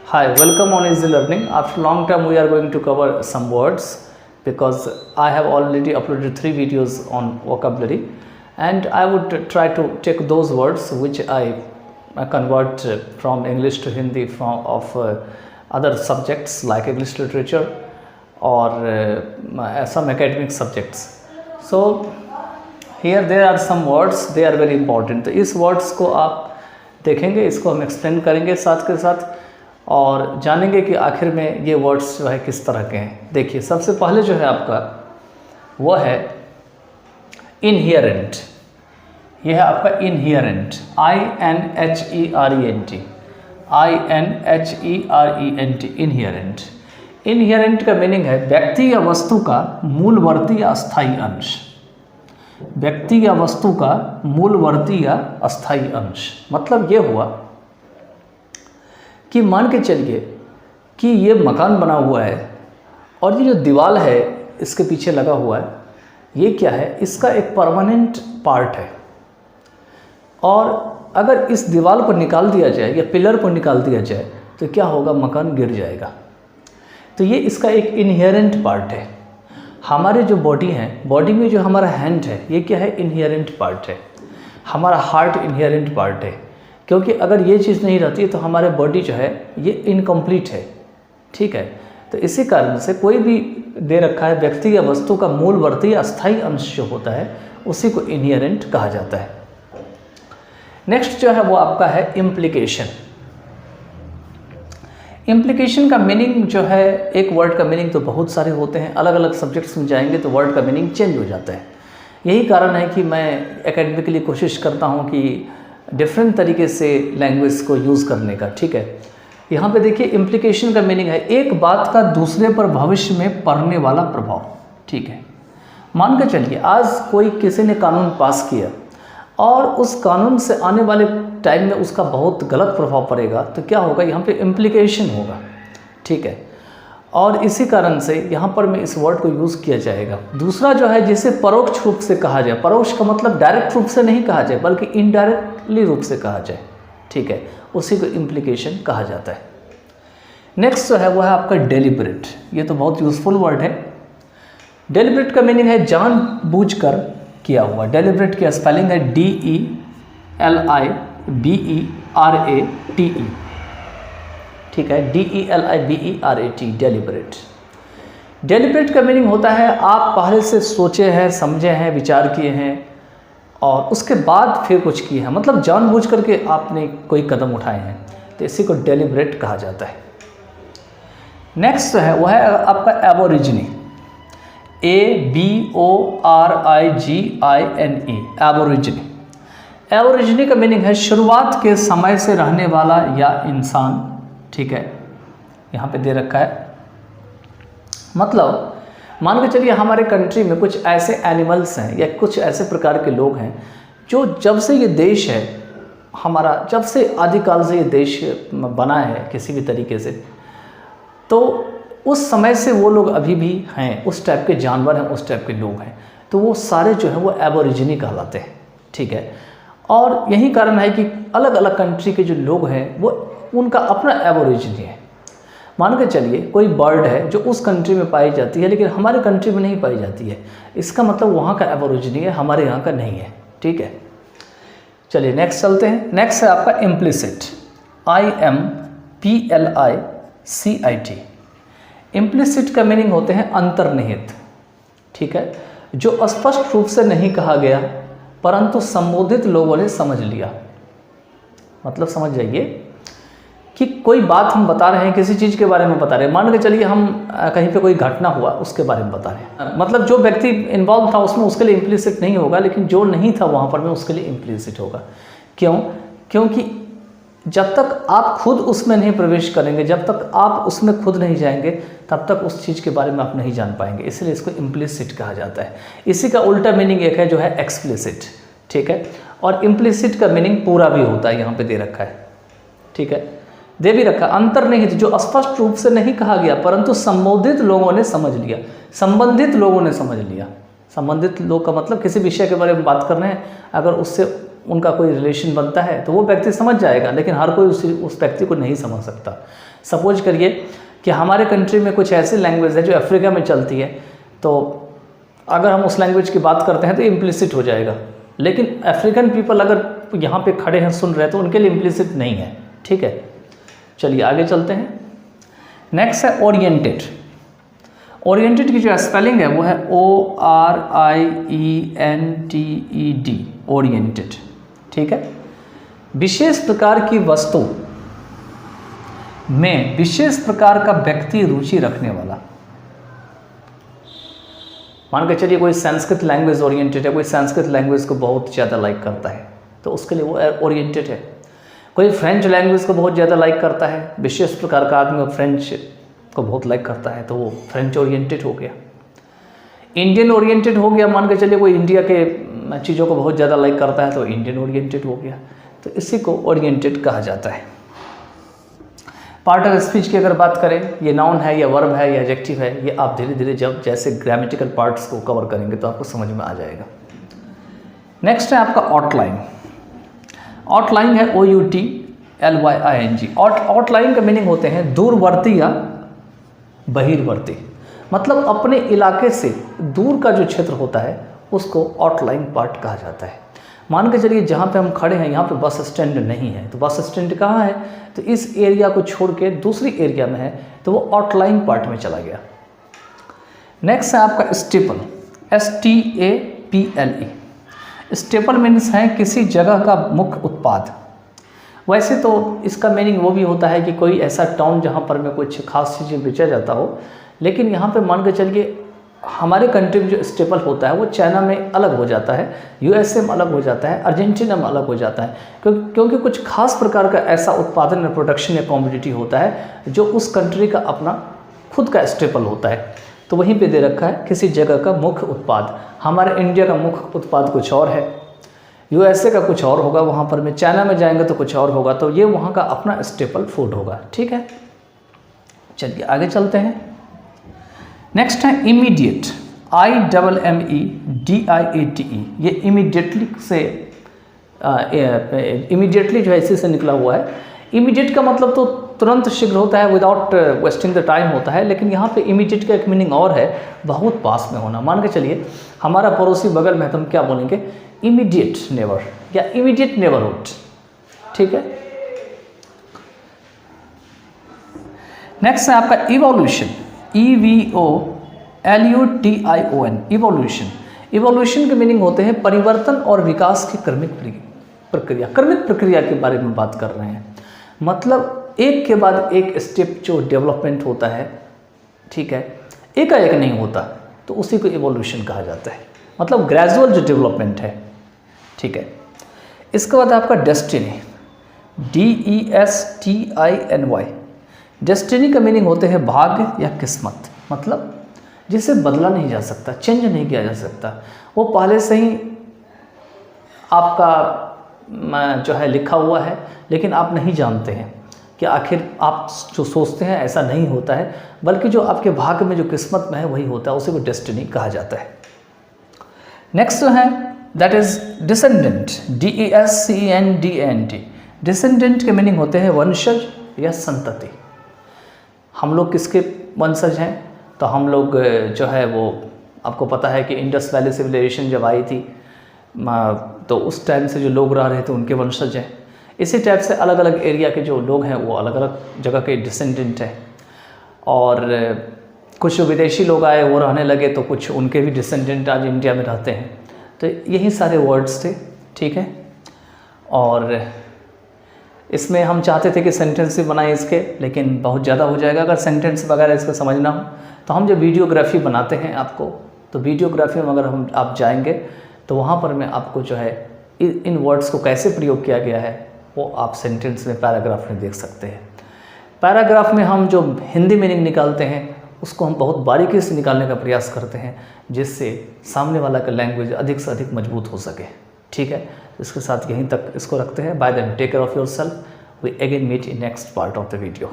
Hi, welcome on Easy Learning. After long time we are going to cover some words because I have already uploaded 3 videos on vocabulary and I would try to take those words which I convert from English to Hindi from other subjects like English literature or some academic subjects. So here there are some words, they are very important. तो इस words को आप देखेंगे, इसको हम explain करेंगे साथ के साथ और जानेंगे कि आखिर में ये वर्ड्स जो है किस तरह के हैं। देखिए सबसे पहले जो है आपका वो है इनहेरेंट। ये है आपका inherent, INHERENT, INHERENT, inherent. Inherent का मीनिंग है व्यक्ति या वस्तु का मूलवर्ती या अस्थायी अंश। व्यक्ति या वस्तु का मूलवर्ती या अस्थायी अंश मतलब ये हुआ कि मान के चलिए कि ये मकान बना हुआ है और ये जो दीवार है इसके पीछे लगा हुआ है, ये क्या है, इसका एक परमानेंट पार्ट है। और अगर इस दीवार को निकाल दिया जाए या पिलर को निकाल दिया जाए तो क्या होगा, मकान गिर जाएगा। तो ये इसका एक इनहेरेंट पार्ट है। हमारे जो बॉडी है, बॉडी में जो हमारा हैंड है ये क्या है, इनहेरेंट पार्ट है। हमारा हार्ट इनहेरेंट पार्ट है, क्योंकि अगर ये चीज़ नहीं रहती है तो हमारे बॉडी जो है ये इनकम्प्लीट है। ठीक है, तो इसी कारण से कोई भी दे रखा है व्यक्ति या वस्तु का मूलवर्ती या अस्थायी अंश जो होता है उसी को इनहेरेंट कहा जाता है। नेक्स्ट जो है वो आपका है इम्प्लीकेशन। इम्प्लीकेशन का मीनिंग जो है, एक वर्ड का मीनिंग तो बहुत सारे होते हैं, अलग अलग सब्जेक्ट्स में जाएंगे तो वर्ड का मीनिंग चेंज हो जाता है। यही कारण है कि मैं एकेडमिकली कोशिश करता हूँ कि डिफरेंट तरीके से लैंग्वेज को यूज़ करने का। ठीक है, यहाँ पे देखिए इम्प्लीकेशन का मीनिंग है एक बात का दूसरे पर भविष्य में पड़ने वाला प्रभाव। ठीक है, मान के चलिए आज कोई किसी ने कानून पास किया और उस कानून से आने वाले टाइम में उसका बहुत गलत प्रभाव पड़ेगा तो क्या होगा, यहाँ पे इम्प्लीकेशन होगा। ठीक है, और इसी कारण से यहाँ पर मैं इस वर्ड को यूज़ किया जाएगा। दूसरा जो है जिसे परोक्ष रूप से कहा जाए, परोक्ष का मतलब डायरेक्ट रूप से नहीं कहा जाए बल्कि इनडायरेक्टली रूप से कहा जाए। ठीक है, उसी को इम्प्लीकेशन कहा जाता है। नेक्स्ट जो है वो है आपका डेलिब्रेट। ये तो बहुत यूज़फुल वर्ड है। डेलिब्रेट का मीनिंग है जानबूझकर किया हुआ। डेलिब्रेट की स्पेलिंग है DELIBERATE। ठीक है, DELIBERAT, डेलिब्रेट। डेलिब्रेट का मीनिंग होता है आप पहले से सोचे हैं, समझे हैं, विचार किए हैं और उसके बाद फिर कुछ किए हैं, मतलब जानबूझ करके आपने कोई कदम उठाए हैं, तो इसी को डेलिब्रेट कहा जाता है। नेक्स्ट जो है वह है आपका एबोरिजिनी, ABORIGINE, एबोरिजिनी। एबोरिजिनी का मीनिंग है शुरुआत के समय से रहने वाला या इंसान। ठीक है, यहाँ पे दे रखा है, मतलब मान के चलिए हमारे कंट्री में कुछ ऐसे एनिमल्स हैं या कुछ ऐसे प्रकार के लोग हैं जो जब से ये देश है हमारा, जब से आदिकाल से ये देश बना है किसी भी तरीके से, तो उस समय से वो लोग अभी भी हैं, उस टाइप के जानवर हैं, उस टाइप के लोग हैं, तो वो सारे जो हैं वो एबोरिजिनी कहलाते हैं। ठीक है, और यही कारण है कि अलग अलग कंट्री के जो लोग हैं वो उनका अपना एबोरिजिनी है। मान के चलिए कोई बर्ड है जो उस कंट्री में पाई जाती है लेकिन हमारे कंट्री में नहीं पाई जाती है, इसका मतलब वहाँ का एबोरिजिनी है, हमारे यहाँ का नहीं है। ठीक है, चलिए नेक्स्ट चलते हैं। नेक्स्ट है आपका इम्प्लिसिट, IMPLICIT। इम्प्लिसिट का मीनिंग होते हैं अंतर्निहित। ठीक है, जो स्पष्ट रूप से नहीं कहा गया परंतु संबोधित लोगों ने समझ लिया। मतलब समझ जाइए कि कोई बात हम बता रहे हैं, किसी चीज़ के बारे में बता रहे हैं, मान के चलिए हम कहीं पे कोई घटना हुआ उसके बारे में बता रहे हैं, मतलब जो व्यक्ति इन्वॉल्व था उसमें उसके लिए इम्प्लिसिट नहीं होगा, लेकिन जो नहीं था वहाँ पर में उसके लिए इम्प्लिसिट होगा। क्यों? क्योंकि जब तक आप खुद उसमें नहीं प्रवेश करेंगे, जब तक आप उसमें खुद नहीं जाएंगे, तब तक उस चीज़ के बारे में आप नहीं जान पाएंगे, इसलिए इसको इम्प्लिसिट कहा जाता है। इसी का उल्टा मीनिंग एक है जो है एक्सप्लिसिट। ठीक है, और इम्प्लिसिट का मीनिंग पूरा भी होता है, यहाँ पे दे रखा है। ठीक है, दे भी रखा अंतर्निहित, जो स्पष्ट रूप से नहीं कहा गया परंतु संबोधित लोगों ने समझ लिया, संबंधित लोगों ने समझ लिया। संबंधित लोग का मतलब किसी विषय के बारे में बात कर रहे हैं, अगर उससे उनका कोई रिलेशन बनता है तो वो व्यक्ति समझ जाएगा, लेकिन हर कोई उस व्यक्ति को नहीं समझ सकता। सपोज करिए कि हमारे कंट्री में कुछ ऐसी लैंग्वेज है जो अफ्रीका में चलती है, तो अगर हम उस लैंग्वेज की बात करते हैं तो इम्प्लिसिट हो जाएगा, लेकिन अफ्रीकन पीपल अगर यहाँ पे खड़े हैं सुन रहे हैं तो उनके लिए इम्प्लिसिट नहीं है। ठीक है, चलिए आगे चलते हैं। नेक्स्ट है ओरिएंटेड। ओरिएंटेड की जो स्पेलिंग है वो है ORIENTED, ओरिएंटेड। ठीक है, विशेष प्रकार की वस्तु में विशेष प्रकार का व्यक्ति रुचि रखने वाला। मान के चलिए कोई संस्कृत लैंग्वेज ओरिएंटेड है, कोई संस्कृत लैंग्वेज को बहुत ज़्यादा लाइक करता है तो उसके लिए वो ओरिएंटेड है। कोई फ्रेंच लैंग्वेज को बहुत ज़्यादा लाइक करता है, विशेष प्रकार का आदमी फ्रेंच को बहुत लाइक करता है तो वो फ्रेंच ओरिएंटेड हो गया। इंडियन ओरिएंटेड हो गया, मान के चलिए कोई इंडिया के चीज़ों को बहुत ज़्यादा लाइक करता है तो इंडियन ओरिएंटेड हो गया। तो इसी को ओरिएंटेड कहा जाता है। पार्ट ऑफ स्पीच की अगर बात करें, ये नाउन है या वर्ब है या एडजेक्टिव है, ये आप धीरे धीरे जब जैसे ग्रामेटिकल पार्ट्स को कवर करेंगे तो आपको समझ में आ जाएगा। नेक्स्ट है आपका आउटलाइन। आउटलाइन है OUTLYING। आउटलाइन का मीनिंग होते हैं दूरवर्ती या बहिर्वर्ती, मतलब अपने इलाके से दूर का जो क्षेत्र होता है उसको आउटलाइन पार्ट कहा जाता है। मान के चलिए जहाँ पे हम खड़े हैं यहाँ पे बस स्टैंड नहीं है, तो बस स्टैंड कहाँ है, तो इस एरिया को छोड़ के दूसरी एरिया में है तो वो आउटलाइन पार्ट में चला गया। नेक्स्ट है आपका स्टेपल, STAPLE। स्टेपल मीन्स है किसी जगह का मुख्य उत्पाद। वैसे तो इसका मीनिंग वो भी होता है कि कोई ऐसा टाउन जहाँ पर में कुछ खास चीज़ें बेचा जाता हो, लेकिन यहाँ पे मान के चलिए हमारे कंट्री में जो स्टेपल होता है वो चाइना में अलग हो जाता है, USA में अलग हो जाता है, अर्जेंटीना में अलग हो जाता है, क्योंकि कुछ खास प्रकार का ऐसा उत्पादन या प्रोडक्शन या कॉमोडिटी होता है जो उस कंट्री का अपना खुद का स्टेपल होता है। तो वहीं पे दे रखा है किसी जगह का मुख्य उत्पाद। हमारे इंडिया का मुख्य उत्पाद कुछ और है, USA का कुछ और होगा, वहाँ पर में चाइना में जाएंगे तो कुछ और होगा, तो ये वहाँ का अपना स्टेपल फूड होगा। ठीक है, चलिए आगे चलते हैं। नेक्स्ट है इमीडिएट, IMMEDIATE। ये इमीडिएटली से इमीडिएटली जो है इसी से निकला हुआ है। इमीडिएट का मतलब तो तुरंत शीघ्र होता है, विदाउट वेस्टिंग द टाइम होता है, लेकिन यहाँ पे इमीडिएट का एक मीनिंग और है, बहुत पास में होना। मान के चलिए हमारा पड़ोसी बगल में है तो हम क्या बोलेंगे, इमीडिएट नेबर या इमीडिएट नेबरहुड। ठीक है, नेक्स्ट है आपका इवोल्यूशन, EVOLUTION, इवोल्यूशन। इवोल्यूशन के मीनिंग होते हैं परिवर्तन और विकास की क्रमिक प्रक्रिया। क्रमिक प्रक्रिया के बारे में बात कर रहे हैं, मतलब एक के बाद एक स्टेप जो डेवलपमेंट होता है, ठीक है, एकाएक नहीं होता, तो उसी को इवोल्यूशन कहा जाता है, मतलब ग्रेजुअल जो डेवलपमेंट है। ठीक है, इसके बाद आपका डेस्टिनी, DESTINY। डेस्टिनी का मीनिंग होते हैं भाग्य या किस्मत, मतलब जिसे बदला नहीं जा सकता, चेंज नहीं किया जा सकता, वो पहले से ही आपका जो है लिखा हुआ है, लेकिन आप नहीं जानते हैं कि आखिर आप जो सोचते हैं ऐसा नहीं होता है, बल्कि जो आपके भाग्य में जो किस्मत में है वही होता है, उसी को डेस्टिनी कहा जाता है। नेक्स्ट जो है that is descendant, DESCENDANT। Descendant के मीनिंग होते हैं वंशज या संतति। हम लोग किसके वंशज हैं, तो हम लोग जो है वो आपको पता है कि इंडस वैली सिविलाइजेशन जब आई थी तो उस टाइम से जो लोग रह रहे थे उनके वंशज हैं। इसी टाइप से अलग अलग एरिया के जो लोग हैं वो अलग अलग जगह के डिसेंडेंट हैं, और कुछ विदेशी लोग आए वो रहने लगे तो कुछ उनके भी डिसेंडेंट आज इंडिया में रहते हैं। तो यही सारे वर्ड्स थे। ठीक है, और इसमें हम चाहते थे कि सेंटेंस भी बनाएं इसके, लेकिन बहुत ज़्यादा हो जाएगा अगर सेंटेंस वगैरह इसको समझना हो। तो हम जब वीडियोग्राफी बनाते हैं आपको, तो वीडियोग्राफी में अगर आप जाएंगे तो वहाँ पर मैं आपको जो है इन वर्ड्स को कैसे प्रयोग किया गया है वो आप सेंटेंस में, पैराग्राफ में देख सकते हैं। पैराग्राफ में हम जो हिंदी मीनिंग निकालते हैं उसको हम बहुत बारीकी से निकालने का प्रयास करते हैं, जिससे सामने वाला का लैंग्वेज अधिक से अधिक मजबूत हो सके। ठीक है, इसके साथ यहीं तक इसको रखते हैं। Bye then take care of yourself. We again meet in next part of the video.